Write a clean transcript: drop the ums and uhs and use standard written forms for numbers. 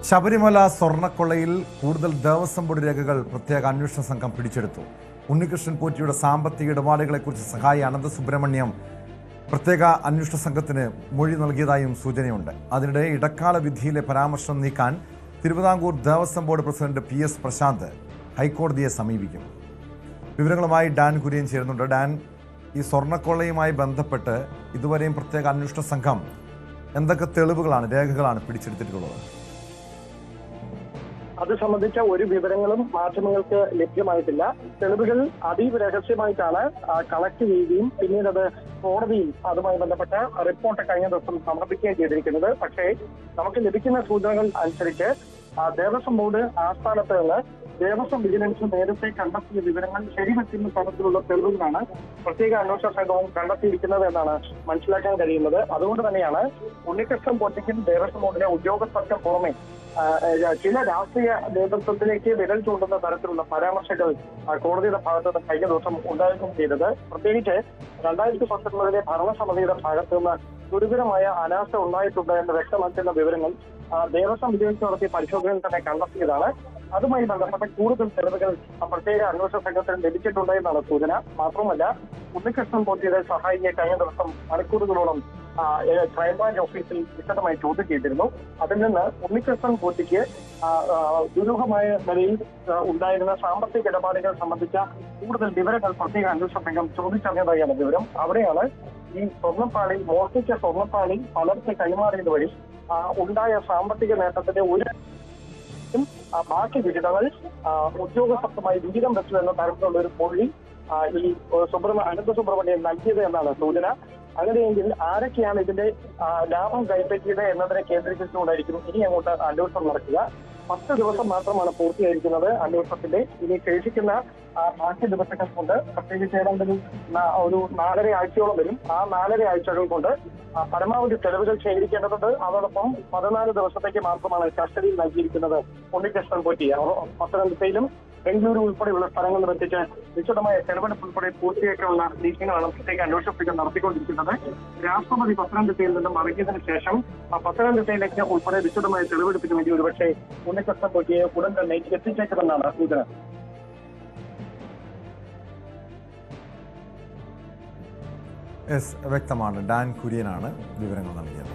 ശബരിമല സ്വർണ്ണക്കൊള്ളയിൽ കൂടുതൽ ദേവസ്വം ബോർഡ് രേഖകൾ പ്രത്യേക അന്വേഷണ സംഘം പിടിച്ചെടുത്തു. ഉണ്ണികൃഷ്ണൻ പോറ്റിയുടെ സാമ്പത്തിക ഇടപാടുകളെക്കുറിച്ച് സഹായി അനന്തസുബ്രഹ്മണ്യം പ്രത്യേക അന്വേഷണ സംഘത്തിന് മൊഴി നൽകിയതായും സൂചനയുണ്ട്. അതിനിടെ ഇടക്കാല വിധിയിലെ പരാമർശം നീക്കാൻ Thiruvithamkoor Devaswom board president PS Prashanth ഹൈക്കോടതിയെ സമീപിക്കും. വിവരങ്ങളുമായി ഡാൻ കുര്യൻ ചേരുന്നുണ്ട്. ഡാൻ, ഈ സ്വർണ്ണക്കൊള്ളയുമായി ബന്ധപ്പെട്ട് ഇതുവരെയും പ്രത്യേക അന്വേഷണ സംഘം എന്തൊക്കെ തെളിവുകളാണ്, രേഖകളാണ് പിടിച്ചെടുത്തിട്ടുള്ളത്? അത് സംബന്ധിച്ച ഒരു വിവരങ്ങളും മാധ്യമങ്ങൾക്ക് ലഭ്യമായിട്ടില്ല. തെളിവുകൾ അതീവ രഹസ്യമായിട്ടാണ് കളക്ട് ചെയ്യുകയും പിന്നീട് അത് കോടതിയിൽ അതുമായി ബന്ധപ്പെട്ട റിപ്പോർട്ട് കഴിഞ്ഞ ദിവസം സമർപ്പിക്കുകയും ചെയ്തിരിക്കുന്നത്. പക്ഷേ നമുക്ക് ലഭിക്കുന്ന സൂചനകൾ അനുസരിച്ച് ദേവസ്വം ബോർഡ് ആസ്ഥാനത്ത് നിന്ന് ദേവസ്വം വിജിലൻസ് നേരത്തെ കണ്ടെത്തിയ വിവരങ്ങൾ ശരിവെക്കുന്ന തരത്തിലുള്ള തെളിവുകളാണ് പ്രത്യേക അന്വേഷണ സംഘവും കണ്ടെത്തിയിരിക്കുന്നത് എന്നാണ് മനസ്സിലാക്കാൻ കഴിയുന്നത്. അതുകൊണ്ട് തന്നെയാണ് ഉണ്ണികൃഷ്ണൻ പോറ്റിക്കും ദേവസ്വം ബോർഡിലെ ഉദ്യോഗസ്ഥർക്കും പുറമെ ചില രാഷ്ട്രീയ നേതൃത്വത്തിലേക്ക് വിരൽ ചൂണ്ടുന്ന തരത്തിലുള്ള പരാമർശങ്ങൾ കോടതിയുടെ ഭാഗത്ത് നിന്ന് കഴിഞ്ഞ ദിവസം ഉണ്ടാവുകയും ചെയ്തത്. പ്രത്യേകിച്ച് 2019 ഭരണസമിതിയുടെ ഭാഗത്തു നിന്ന് ഗുരുതരമായ അനാസ്ഥ ഉണ്ടായിട്ടുണ്ട് എന്ന് വ്യക്തമാക്കുന്ന വിവരങ്ങൾ ദേവസ്വം വിജിലൻസ് നടത്തിയ പരിശോധനയിൽ തന്നെ കണ്ടെത്തിയതാണ്. അതുമായി ബന്ധപ്പെട്ട കൂടുതൽ തെളിവുകൾ പ്രത്യേക അന്വേഷണ സംഘത്തിന് ലഭിച്ചിട്ടുണ്ട് എന്നാണ് സൂചന. മാത്രമല്ല, ഉണ്ണികൃഷ്ണൻ പോറ്റിയുടെ സഹായിയെ കഴിഞ്ഞ ദിവസം മണിക്കൂറുകളോളം ക്രൈംബ്രാഞ്ച് ഓഫീസിൽ വിശദമായി ചോദ്യം ചെയ്തിരുന്നു. അതിൽ നിന്ന് ഉണ്ണികൃഷ്ണൻ പോറ്റിക്ക് ദുരൂഹമായ നിലയിൽ ഉണ്ടായിരുന്ന സാമ്പത്തിക ഇടപാടുകൾ സംബന്ധിച്ച കൂടുതൽ വിവരങ്ങൾ പ്രത്യേക അന്വേഷണ സംഘം ചോദിച്ചറിഞ്ഞതായാണ് വിവരം. അവിടെയാണ് ഈ സ്വർണ്ണപ്പാളി, മോഷ്ടിച്ച സ്വർണ്ണപ്പാളി പലർക്ക് കൈമാറിയത് വഴി ഉണ്ടായ സാമ്പത്തിക നേട്ടത്തിന്റെ ഒരു ബാക്കി വിഹിതങ്ങൾ ഉദ്യോഗസ്ഥർക്കുമായി വിഹിതം വെച്ചു എന്ന തരത്തിലുള്ള ഒരു മൊഴി ഈ അനന്തസുബ്രഹ്മണ്യം നൽകിയത് എന്നാണ് സൂചന. അങ്ങനെയെങ്കിൽ ആരൊക്കെയാണ് ഇതിന്റെ ലാഭം കൈപ്പറ്റിയത് എന്നതിനെ കേന്ദ്രീകരിച്ചുകൊണ്ടായിരിക്കും ഇനി അങ്ങോട്ട് അന്വേഷണം നടക്കുക. 10 ദിവസം മാത്രമാണ് പൂർത്തിയായിരിക്കുന്നത് അന്വേഷണത്തിന്റെ. ഇനി ശേഷിക്കുന്ന ബാക്കി ദിവസങ്ങൾ കൊണ്ട്, പ്രത്യേകിച്ച് ഏതാണ്ടൊരു 4.5 ആഴ്ചയോളം വരും. ആ 4.5 ആഴ്ചകൾ കൊണ്ട് പരമാവധി തെളിവുകൾ ശേഖരിക്കേണ്ടതുണ്ട്. അതോടൊപ്പം 14 ദിവസത്തേക്ക് മാത്രമാണ് കസ്റ്റഡിയിൽ നൽകിയിരിക്കുന്നത് ഉണ്ണികൃഷ്ണൻ പോറ്റി. പത്തനംതിട്ടയിലും ബംഗളൂരു ഉൾപ്പെടെയുള്ള സ്ഥലങ്ങളിൽ എത്തിച്ച് വിശദമായ തെളിവെടുപ്പ് ഉൾപ്പെടെ പൂർത്തിയാക്കാനുള്ള നീക്കങ്ങളാണ് പ്രത്യേക അന്വേഷണ സംഘം നടത്തിക്കൊണ്ടിരിക്കുന്നത്. രാഷ്ട്രപതി പത്തനംതിട്ടയിൽ നിന്നും മടങ്ങിയതിനു ശേഷം പത്തനംതിട്ടയിലേക്ക് ഉൾപ്പെടെ വിശദമായ തെളിവെടുപ്പിന് വേണ്ടി ഒരുപക്ഷെ ഉണ്ണികൃഷ്ണൻ പോറ്റിയെ ഉടൻ തന്നെ എത്തിച്ചേക്കുമെന്നാണ് സൂചന. വ്യക്തമാണ്. ഡാൻ കുര്യനാണ് വിവരങ്ങൾ നൽകിയത്.